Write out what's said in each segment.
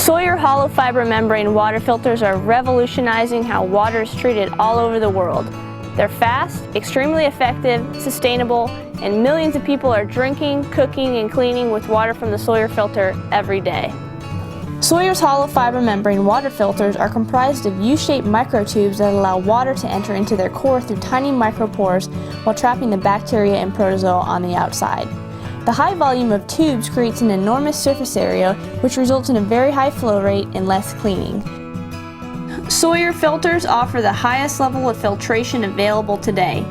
Sawyer hollow fiber membrane water filters are revolutionizing how water is treated all over the world. They're fast, extremely effective, sustainable, and millions of people are drinking, cooking, and cleaning with water from the Sawyer filter every day. Sawyer's hollow fiber membrane water filters are comprised of U-shaped microtubes that allow water to enter into their core through tiny micropores while trapping the bacteria and protozoa on the outside. The high volume of tubes creates an enormous surface area, which results in a very high flow rate and less cleaning. Sawyer filters offer the highest level of filtration available today.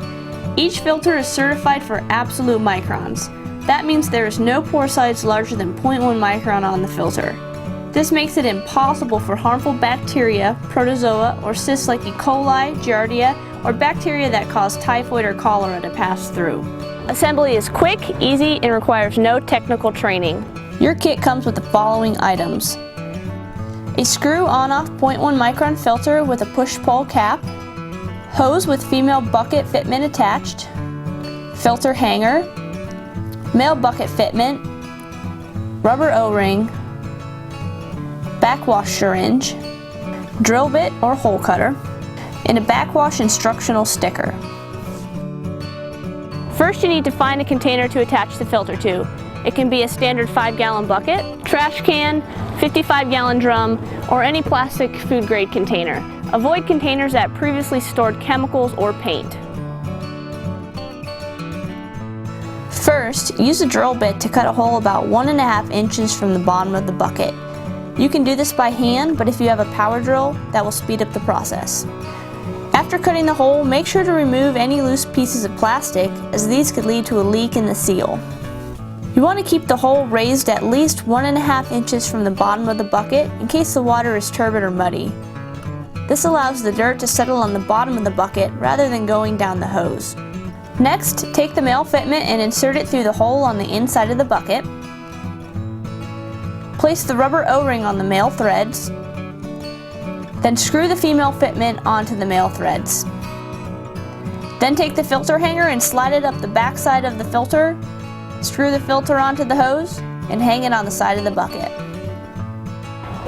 Each filter is certified for absolute microns. That means there is no pore size larger than 0.1 micron on the filter. This makes it impossible for harmful bacteria, protozoa, or cysts like E. coli, Giardia, or bacteria that cause typhoid or cholera to pass through. Assembly is quick, easy, and requires no technical training. Your kit comes with the following items: a screw on-off 0.1 micron filter with a push-pull cap, hose with female bucket fitment attached, filter hanger, male bucket fitment, rubber O-ring, backwash syringe, drill bit or hole cutter, and a backwash instructional sticker. First, you need to find a container to attach the filter to. It can be a standard 5-gallon bucket, trash can, 55-gallon drum, or any plastic food-grade container. Avoid containers that previously stored chemicals or paint. First, use a drill bit to cut a hole about 1.5 inches from the bottom of the bucket. You can do this by hand, but if you have a power drill, that will speed up the process. After cutting the hole, make sure to remove any loose pieces of plastic, as these could lead to a leak in the seal. You want to keep the hole raised at least 1.5 inches from the bottom of the bucket in case the water is turbid or muddy. This allows the dirt to settle on the bottom of the bucket rather than going down the hose. Next, take the male fitment and insert it through the hole on the inside of the bucket. Place the rubber O-ring on the male threads. Then screw the female fitment onto the male threads. Then take the filter hanger and slide it up the back side of the filter, screw the filter onto the hose, and hang it on the side of the bucket.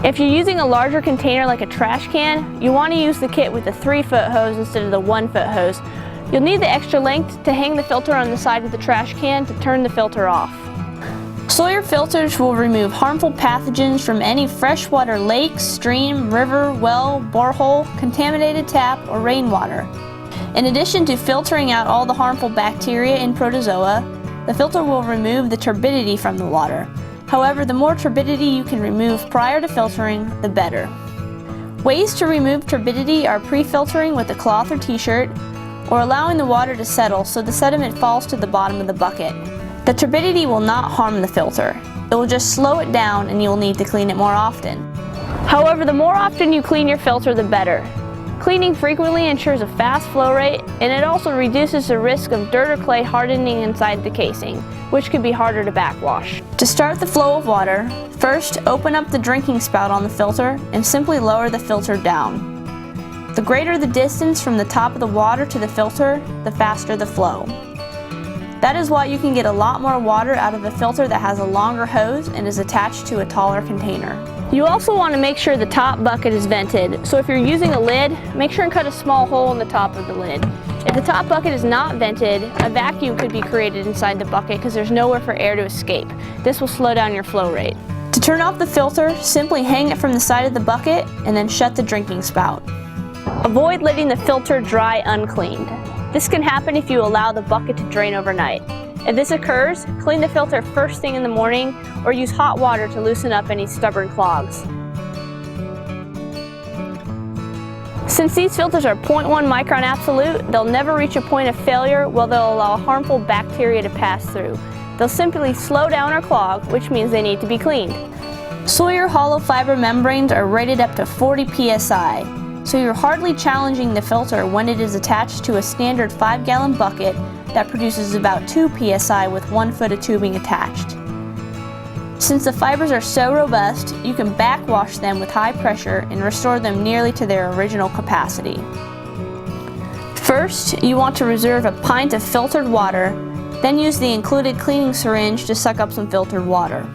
If you're using a larger container like a trash can, you want to use the kit with a 3-foot hose instead of the 1-foot hose. You'll need the extra length to hang the filter on the side of the trash can to turn the filter off. Sawyer filters will remove harmful pathogens from any freshwater lake, stream, river, well, borehole, contaminated tap, or rainwater. In addition to filtering out all the harmful bacteria and protozoa, the filter will remove the turbidity from the water. However, the more turbidity you can remove prior to filtering, the better. Ways to remove turbidity are pre-filtering with a cloth or t-shirt, or allowing the water to settle so the sediment falls to the bottom of the bucket. The turbidity will not harm the filter. It will just slow it down and you will need to clean it more often. However, the more often you clean your filter, the better. Cleaning frequently ensures a fast flow rate, and it also reduces the risk of dirt or clay hardening inside the casing, which could be harder to backwash. To start the flow of water, first open up the drinking spout on the filter and simply lower the filter down. The greater the distance from the top of the water to the filter, the faster the flow. That is why you can get a lot more water out of a filter that has a longer hose and is attached to a taller container. You also want to make sure the top bucket is vented, so if you're using a lid, make sure and cut a small hole in the top of the lid. If the top bucket is not vented, a vacuum could be created inside the bucket because there's nowhere for air to escape. This will slow down your flow rate. To turn off the filter, simply hang it from the side of the bucket and then shut the drinking spout. Avoid letting the filter dry uncleaned. This can happen if you allow the bucket to drain overnight. If this occurs, clean the filter first thing in the morning or use hot water to loosen up any stubborn clogs. Since these filters are 0.1 micron absolute, they'll never reach a point of failure where they'll allow harmful bacteria to pass through. They'll simply slow down or clog, which means they need to be cleaned. Sawyer hollow fiber membranes are rated up to 40 psi. So you're hardly challenging the filter when it is attached to a standard 5-gallon bucket that produces about 2 psi with 1 foot of tubing attached. Since the fibers are so robust, you can backwash them with high pressure and restore them nearly to their original capacity. First, you want to reserve a pint of filtered water, then use the included cleaning syringe to suck up some filtered water.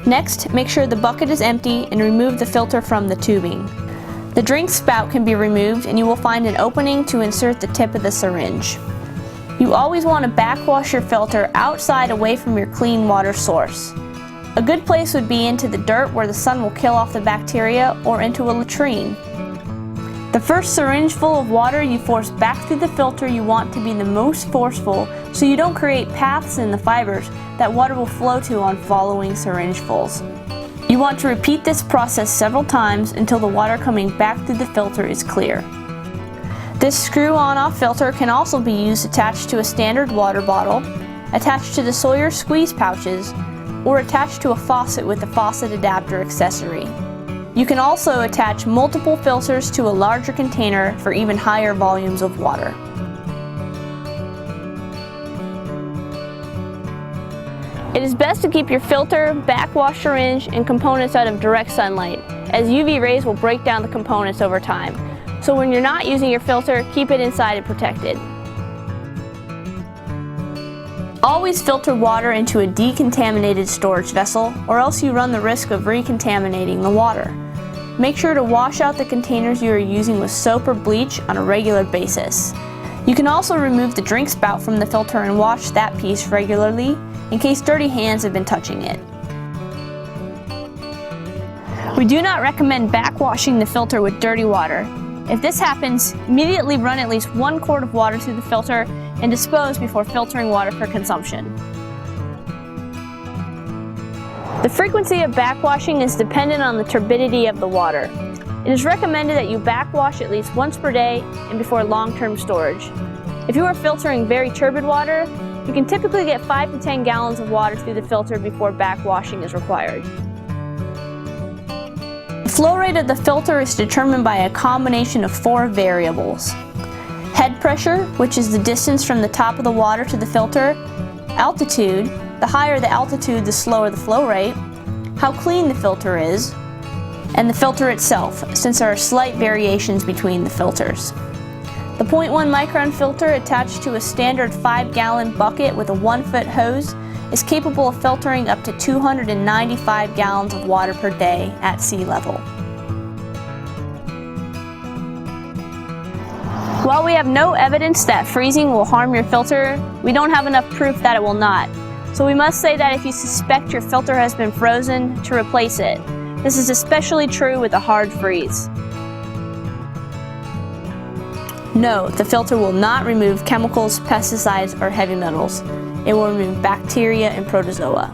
Next, make sure the bucket is empty and remove the filter from the tubing. The drink spout can be removed and you will find an opening to insert the tip of the syringe. You always want to backwash your filter outside away from your clean water source. A good place would be into the dirt where the sun will kill off the bacteria, or into a latrine. The first syringe full of water you force back through the filter you want to be the most forceful, so you don't create paths in the fibers that water will flow to on following syringefuls. You want to repeat this process several times until the water coming back through the filter is clear. This screw on-off filter can also be used attached to a standard water bottle, attached to the Sawyer squeeze pouches, or attached to a faucet with a faucet adapter accessory. You can also attach multiple filters to a larger container for even higher volumes of water. It is best to keep your filter, backwash syringe, and components out of direct sunlight, as UV rays will break down the components over time. So when you're not using your filter, keep it inside and protected. Always filter water into a decontaminated storage vessel, or else you run the risk of recontaminating the water. Make sure to wash out the containers you are using with soap or bleach on a regular basis. You can also remove the drink spout from the filter and wash that piece regularly in case dirty hands have been touching it. We do not recommend backwashing the filter with dirty water. If this happens, immediately run at least 1 quart of water through the filter and dispose before filtering water for consumption. The frequency of backwashing is dependent on the turbidity of the water. It is recommended that you backwash at least once per day and before long-term storage. If you are filtering very turbid water, you can typically get 5 to 10 gallons of water through the filter before backwashing is required. The flow rate of the filter is determined by a combination of 4 variables. Head pressure, which is the distance from the top of the water to the filter; altitude, the higher the altitude, the slower the flow rate; how clean the filter is; and the filter itself, since there are slight variations between the filters. The 0.1 micron filter attached to a standard 5-gallon bucket with a 1-foot hose is capable of filtering up to 295 gallons of water per day at sea level. While we have no evidence that freezing will harm your filter, we don't have enough proof that it will not. So we must say that if you suspect your filter has been frozen, to replace it. This is especially true with a hard freeze. No, the filter will not remove chemicals, pesticides, or heavy metals. It will remove bacteria and protozoa.